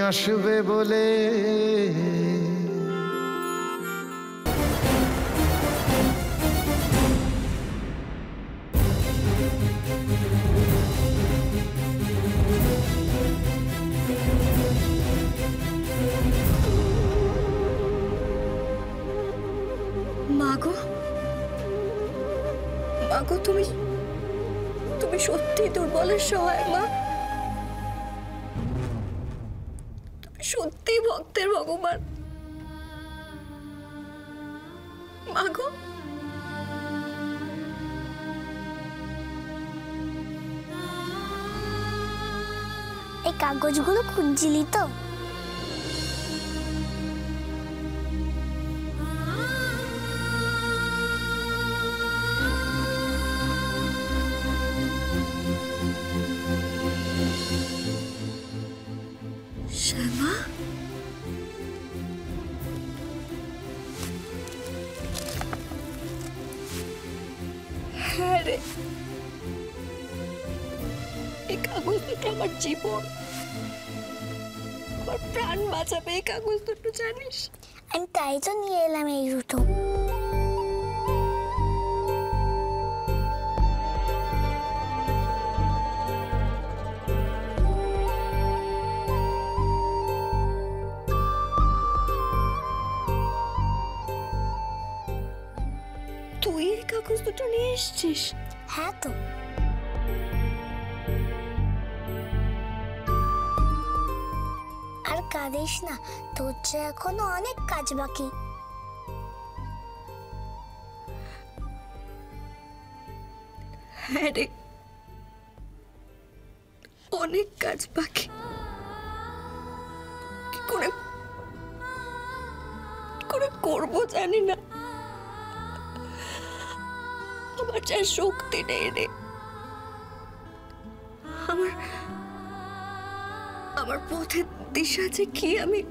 আসবে বলে। মাগো, মাগো, তুমি তুমি সত্যি দুর্বলের সহায় মা। তুমি সত্যি ভক্তের ভগবান মাগো। এই কাগজগুলো খুঁজছিলি তো? শ্যামা, হ্যাঁ রে, এই কাগজ দুটো আমার জীবন, আমার প্রাণ বাঁচাবে এই কাগজ দুটো, জানিস? আমি তাই তো নিয়ে এলাম এই দুটো। তুই এই কাগজ দুটো নিয়ে এসেছিস? হ্যাঁ তো। আর কাঁদিস না, তোর যে এখনো অনেক কাজ বাকি। হ্যাঁ রে, অনেক কাজ বাকি। কি করে করবো জানি না, আমার যা শক্তি নেই রে। আমার পথের দিশা যে কি আমি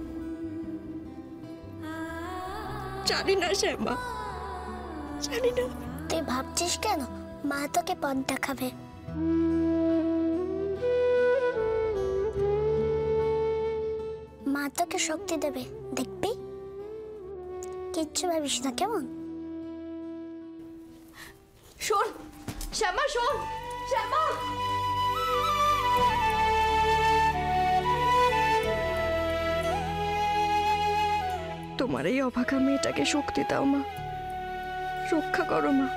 জানি না শ্যামা, জানি না। তুই ভাবছিস কেন? মা তোকে পথ দেখাবে। মা তোকে শক্তি দেবে, দেখবি। কিচ্ছু ভাবিস না, কেমন? শোন শ্যামা, শোন শ্যামা, তোমার এই অভাগা মেয়েটাকে শক্তি দাও মা, রক্ষা করো মা।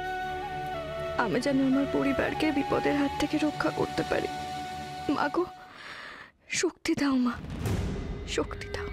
আমি যেন আমার পরিবারকে বিপদের হাত থেকে রক্ষা করতে পারি। মা গো, শক্তি দাও মা, শক্তি দাও।